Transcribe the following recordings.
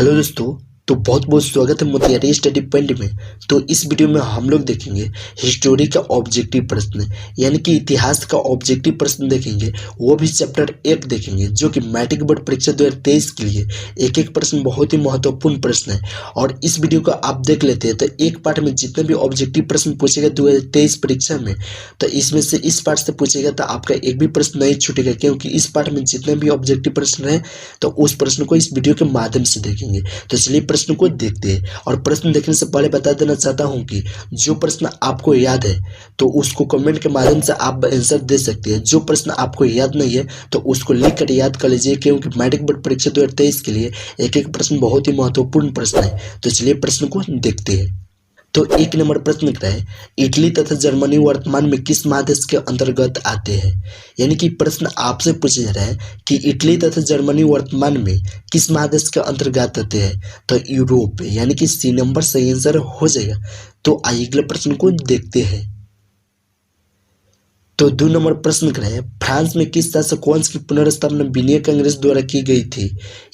Hello दोस्तों। तो बहुत बहुत स्वागत है मोतिहारी स्टडी पॉइंट में। तो इस वीडियो में हम लोग देखेंगे हिस्टोरी का ऑब्जेक्टिव प्रश्न, यानी कि इतिहास का ऑब्जेक्टिव प्रश्न देखेंगे। वो भी चैप्टर 1 देखेंगे, जो कि मैट्रिक बोर्ड परीक्षा 2023 के लिए एक एक प्रश्न बहुत ही महत्वपूर्ण प्रश्न है। और इस वीडियो को आप देख लेते हैं तो एक पार्ट में जितने भी ऑब्जेक्टिव प्रश्न पूछेगा 2023 परीक्षा में, तो इसमें से इस पार्ट से पूछेगा तो आपका एक भी प्रश्न नहीं छूटेगा, क्योंकि इस पार्ट में जितने भी ऑब्जेक्टिव प्रश्न है तो उस प्रश्न को इस वीडियो के माध्यम से देखेंगे। तो चलिए प्रश्न को देखते हैं। और प्रश्न देखने से पहले बता देना चाहता हूं कि जो प्रश्न आपको याद है तो उसको कमेंट के माध्यम से आप आंसर दे सकते हैं। जो प्रश्न आपको याद नहीं है तो उसको लिख कर याद कर लीजिए, क्योंकि मैट्रिक बोर्ड परीक्षा 2023 के लिए एक एक प्रश्न बहुत ही महत्वपूर्ण प्रश्न है। तो चलिए प्रश्न को देखते हैं। तो एक नंबर प्रश्न लिख रहा है, इटली तथा जर्मनी वर्तमान में किस महादेश के अंतर्गत आते हैं। यानी कि प्रश्न आपसे पूछा जा रहा है कि इटली तथा जर्मनी वर्तमान में किस महादेश के अंतर्गत आते हैं। तो यूरोप, यानी कि सी नंबर सही आंसर हो जाएगा। तो आइए अगले प्रश्न को देखते हैं। तो 2 नंबर प्रश्न कर रहे हैं, फ्रांस में किस शासक वंश की पुनर्स्थापना विनय कांग्रेस द्वारा की गई थी।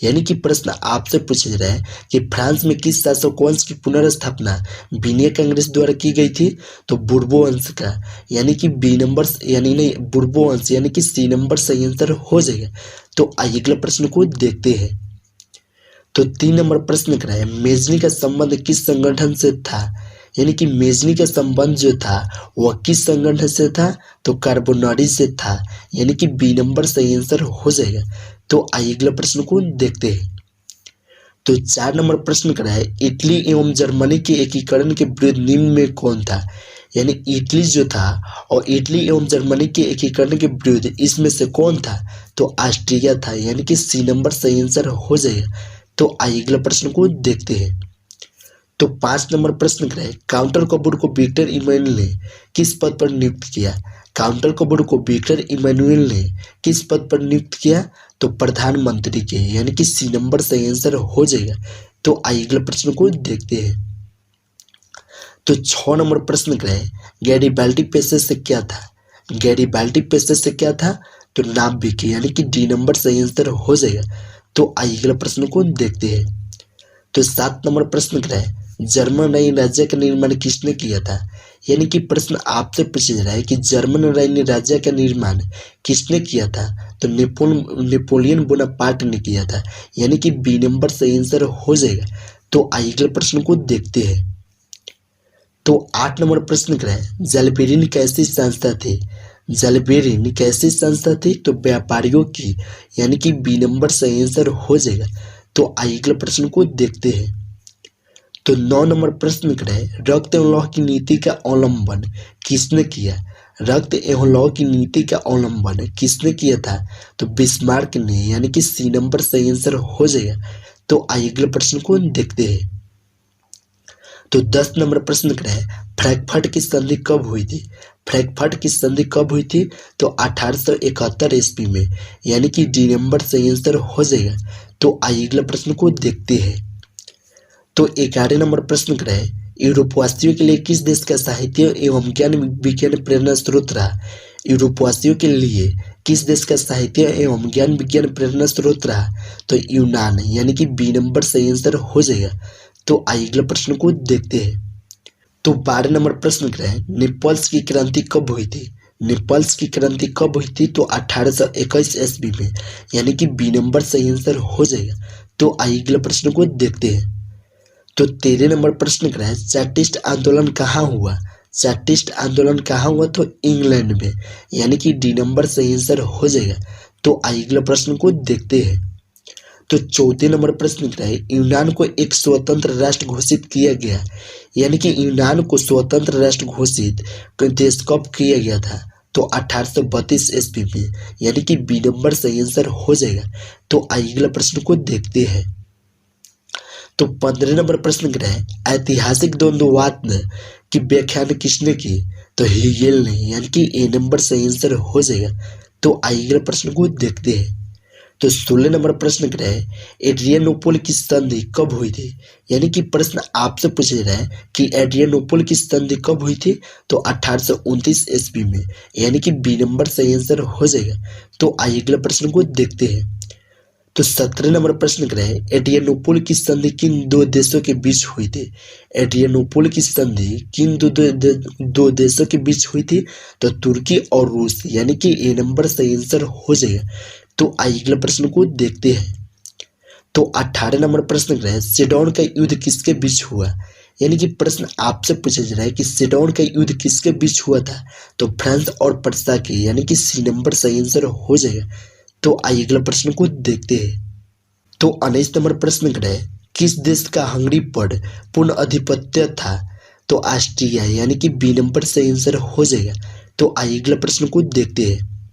यानी कि प्रश्न आपसे पूछा जा रहा है कि फ्रांस में किस शासक वंश की पुनर्स्थापना विनय कांग्रेस द्वारा की गई थी। तो बुर्बो वंश का, यानी कि बी नंबर यानी नहीं बुर्बो वंश, यानी कि सी नंबर सही आंसर हो जाएगा। तो आइए अगले प्रश्न को देखते हैं। तो 3 नंबर प्रश्न कर रहा है, मेजनी का संबंध किस संगठन से था। यानी कि मेजनी का संबंध जो था वह किस संगठन से था। तो कार्बोनारी से था, यानी कि बी नंबर सही आंसर हो जाएगा। तो आइए अगले प्रश्न को देखते हैं। तो 4 नंबर प्रश्न कर रहा है, इटली एवं जर्मनी के एकीकरण के विरुद्ध निम्न में कौन था। यानी इटली जो था और इटली एवं जर्मनी के एकीकरण के विरुद्ध इसमें से कौन था। तो ऑस्ट्रिया था, यानी कि सी नंबर सही आंसर हो जाएगा। तो आइए अगले प्रश्न को देखते हैं। तो 5 नंबर प्रश्न कर रहे हैं, काउंटर कपूर को विक्टर इमैनुअल ने किस पद पर नियुक्त किया। काउंटर कपूर को विक्टर इमैनुअल ने किस पद पर नियुक्त किया। तो प्रधानमंत्री के, यानी कि सी नंबर सही आंसर हो जाएगा। तो आइए अगले प्रश्न को देखते हैं। तो 6 नंबर प्रश्न कर रहे हैं, गैरीबाल्डी पेशे से क्या था। गैरीबाल्डी पेशे से क्या था। तो नाविक, यानी कि डी नंबर सही आंसर हो जाएगा। तो आइए अगले प्रश्न को देखते हैं। तो 7 नंबर प्रश्न कर रहा है, जर्मन राज्य का निर्माण किसने किया था। यानी कि प्रश्न आपसे पूछा जा रहा है कि जर्मन राज्य का निर्माण किसने किया था। तो नेपोलियन बोनापार्ट ने किया था, यानी कि बी नंबर सही आंसर हो जाएगा। तो आइए अगले प्रश्न को देखते हैं। तो 8 नंबर प्रश्न कर रहा है, जलबेरिन कैसी संस्था थी। जलबेरिन कैसी संस्था थी। तो व्यापारियों की, यानी कि बी नंबर सही आंसर हो जाएगा। तो आइए अगले प्रश्न को देखते हैं। तो 9 नंबर प्रश्न कर रहे हैं, रक्त एवं लौह की नीति का अवलंबन किसने किया। रक्त एवं लौह की नीति का अवलंबन किसने किया था। तो बिस्मार्क ने, यानी कि सी नंबर सही आंसर हो जाएगा। तो आइए अगले प्रश्न को देखते हैं। तो 10 नंबर प्रश्न कर रहे हैं, फ्रैंकफर्ट की संधि कब हुई थी। फ्रैंकफर्ट की संधि कब हुई थी। तो 1871 ईस्वी में, यानी कि डी नंबर सही आंसर हो जाएगा। तो आइए अगले प्रश्न को देखते हैं। तो 11 नंबर प्रश्न कर रहे हैं, यूरोपवासियों के लिए किस देश का साहित्य एवं ज्ञान विज्ञान प्रेरणा स्रोत रहा। यूरोपवासियों के लिए किस देश का साहित्य एवं ज्ञान विज्ञान प्रेरणा स्रोत रहा। तो यूनान, यानी कि बी नंबर सही आंसर हो जाएगा। तो आइए अगले प्रश्न को देखते हैं। तो 12 नंबर प्रश्न कर रहे हैं, नेपल्स की क्रांति कब हुई थी। नेपल्स की क्रांति कब हुई थी। तो 1821 ईस्वी में, यानी कि बी नंबर सही आंसर हो जाएगा। तो आइए अगले प्रश्न को देखते हैं। तो 13 नंबर प्रश्न कर रहा है, चार्टिस्ट आंदोलन कहाँ हुआ। चार्टिस्ट आंदोलन कहाँ हुआ। तो इंग्लैंड में, यानी कि डी नंबर सही आंसर हो जाएगा। तो आइए अगले प्रश्न को देखते हैं। तो 14 नंबर प्रश्न कर रहा है, यूनान को एक स्वतंत्र राष्ट्र घोषित किया गया। यानी कि यूनान को स्वतंत्र राष्ट्र घोषित देश कब किया गया था। तो 1832 ईस्वी में, यानी कि बी नंबर सही आंसर हो जाएगा। तो आइए अगले प्रश्न को देखते हैं। तो 15 नंबर प्रश्न कर रहा है, ऐतिहासिक द्वंद्ववाद की व्याख्या किसने की। तो हेगेल ने, यानी कि ए नंबर सही आंसर हो जाएगा। तो आइए अगले प्रश्न को देखते हैं। तो 16 नंबर प्रश्न कर रहा है, एड्रियानोपल की संधि कब हुई थी। यानी कि प्रश्न आपसे पूछा जा रहा है कि एड्रियानोपल की संधि कब हुई थी। तो 1829 ईस्वी में, यानी कि बी नंबर सही आंसर हो जाएगा। तो आइए अगले प्रश्न को देखते हैं। तो 17 नंबर प्रश्न करें, एड्रियानोपोल की संधि किन दो देशों के बीच हुई थी? एड्रियानोपोल की संधि किन दो देशों के बीच हुई थी? तो तुर्की और रूस, यानी कि ए नंबर सही आंसर हो जाएगा। तो आइए अगले प्रश्न को देखते हैं। तो 18 नंबर प्रश्न करें, सिडोन का युद्ध किसके बीच हुआ? यानी कि प्रश्न आपसे पूछा जा रहा है कि सिडोन का युद्ध किसके बीच हुआ था? तो फ्रांस और पर्सा के, यानी कि सी नंबर सही आंसर हो जाएगा। तो आइए अगले प्रश्न को देखते हैं। तो 19 नंबर प्रश्न करें, किस देश का हंगरी पर पूर्ण आधिपत्य था? तो ऑस्ट्रिया, यानी कि बी नंबर सही आंसर हो जाएगा। तो आइए अगले प्रश्न को देखते हैं।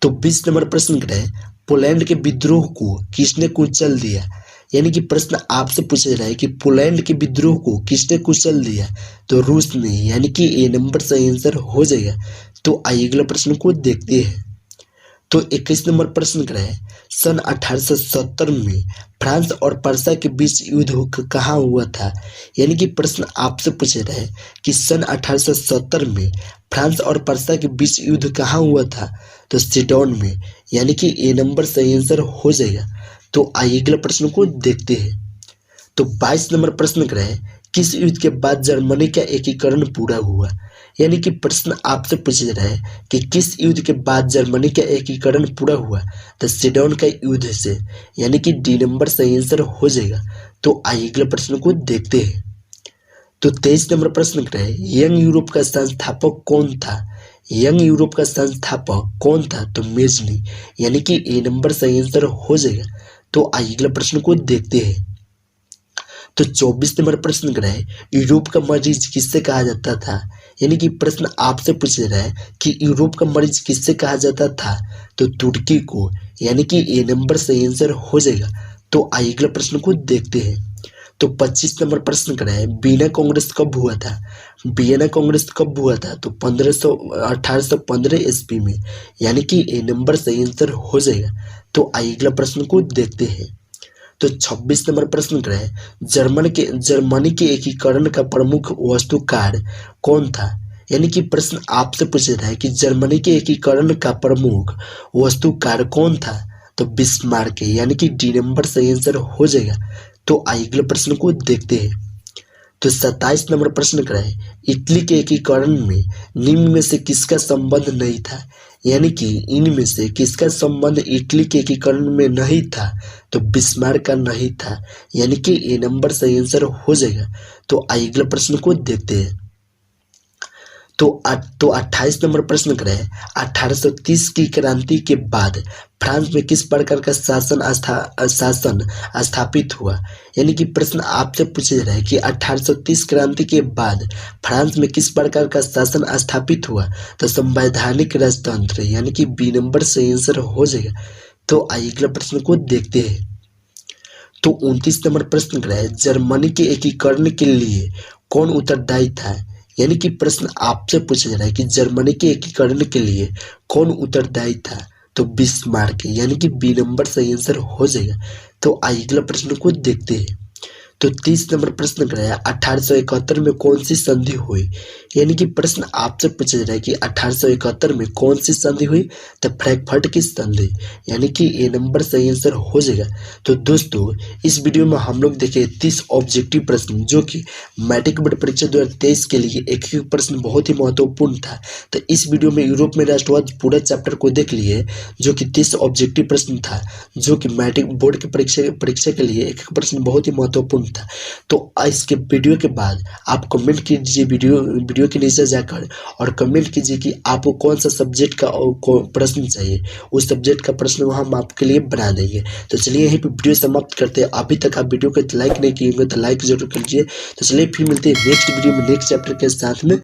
तो 20 नंबर प्रश्न करें, पोलैंड के विद्रोह को किसने कुचल दिया? यानी कि प्रश्न आपसे पूछा जा रहा है कि पोलैंड के विद्रोह को किसने कुचल दिया? तो रूस ने, यानी कि ए नंबर सही आंसर हो जाएगा। तो आइए अगले प्रश्न को देखते हैं। तो 21 नंबर प्रश्न करें, सन 1870 में फ्रांस और पर्सा के बीच युद्ध कहाँ हुआ था? यानी कि प्रश्न आपसे पूछा रहा है कि सन 1870 में फ्रांस और पर्सा के बीच युद्ध कहाँ हुआ था? तो सिडोन में, यानी कि ए नंबर सही आंसर हो जाएगा। तो आइए अगले प्रश्न को देखते हैं। तो 22 नंबर प्रश्न करें, किस युद्ध के बाद जर्मनी का एकीकरण पूरा हुआ? यानी कि प्रश्न आपसे पूछा जा रहा है कि किस युद्ध के बाद जर्मनी का एकीकरण पूरा हुआ? तो सिडोन का युद्ध से, यानी कि डी नंबर सही आंसर हो जाएगा। तो आइए अगले प्रश्न को देखते हैं। तो 23 नंबर प्रश्न करें, यंग यूरोप का संस्थापक कौन था? यंग यूरोप का संस्थापक कौन था? तो मेजनी, यानी कि ए नंबर सही आंसर हो जाएगा। तो आइए अगले प्रश्न को देखते हैं। तो 24 नंबर प्रश्न करें, यूरोप का मरीज किससे कहा जाता था? यानी कि प्रश्न आपसे पूछ रहा है कि यूरोप का मरीज किससे कहा जाता था? तो तुर्की को, यानी कि ए नंबर सही आंसर हो जाएगा। तो आइए अगले प्रश्न को देखते हैं। तो 25 नंबर प्रश्न करें, वियना कांग्रेस कब हुआ था? वियना कांग्रेस कब हुआ था? तो 1815 ईस्वी में, यानी कि ए नंबर सही आंसर हो जाएगा। तो आइए अगला प्रश्न को देखते हैं। तो 26 नंबर प्रश्न करें, जर्मनी के एकीकरण का प्रमुख वास्तुकार कौन था? यानी कि प्रश्न आपसे पूछ रहा है कि जर्मनी के एकीकरण का प्रमुख वास्तुकार कौन था? तो बिस्मार्क, यानी कि डी नंबर सही आंसर हो जाएगा। तो आइए अगले प्रश्न को देखते हैं। तो 27 नंबर प्रश्न करें, इटली के एकीकरण में निम्न में से किसका संबंध नहीं था? यानी कि इनमें से किसका संबंध इटली के एकीकरण में नहीं था? तो बिस्मार्क का नहीं था, यानी कि ए नंबर सही आंसर हो जाएगा। तो आइए अगले प्रश्न को देखते हैं। तो 28 नंबर प्रश्न करें, 1830 की क्रांति के बाद फ्रांस में किस प्रकार का शासन स्थापित हुआ? यानी कि प्रश्न आपसे पूछा जा रहा है कि 1830 क्रांति के बाद फ्रांस में किस प्रकार का शासन स्थापित हुआ? तो संवैधानिक राजतंत्र, यानी कि बी नंबर सही आंसर हो जाएगा। तो आइए अगले प्रश्न को देखते हैं। तो 29 नंबर प्रश्न करें, जर्मनी के एकीकरण के लिए कौन उत्तरदायी था? यानी कि प्रश्न आपसे पूछा जा रहा है कि जर्मनी के एकीकरण के लिए कौन उत्तरदायी था? तो बिस्मार्क, यानी कि बी नंबर सही आंसर हो जाएगा। तो आइए अगला प्रश्न को देखते हैं। तो 30 नंबर प्रश्न कराया, 1871 में कौन सी संधि हुई? यानी कि प्रश्न आपसे पूछा जा रहा है कि 1871 में कौन सी संधि हुई? तो फ्रैंकफर्ट की संधि, यानी कि ए नंबर सही आंसर हो जाएगा। तो दोस्तों, इस वीडियो में हम लोग देखे 30 ऑब्जेक्टिव प्रश्न जो कि मैट्रिक बोर्ड परीक्षा 2023 के लिए एक एक प्रश्न बहुत ही महत्वपूर्ण था। तो इस वीडियो में यूरोप में राष्ट्रवाद पूरा चैप्टर को देख लिए, जो कि 30 ऑब्जेक्टिव प्रश्न था, जो कि मैट्रिक बोर्ड की परीक्षा के लिए एक एक प्रश्न बहुत ही महत्वपूर्ण था। तो इसके वीडियो के बाद आप कमेंट कीजिए वीडियो के नीचे जाकर, और कमेंट कीजिए कि आपको कौन सा सब्जेक्ट का प्रश्न चाहिए। उस सब्जेक्ट का प्रश्न हम आपके लिए बना देंगे। तो चलिए यहीं पे वीडियो समाप्त करते हैं। अभी तक आप वीडियो को लाइक नहीं किए होंगे तो लाइक जरूर कीजिए। तो चलिए फिर मिलते हैं नेक्स्ट वीडियो में नेक्स्ट चैप्टर के साथ में।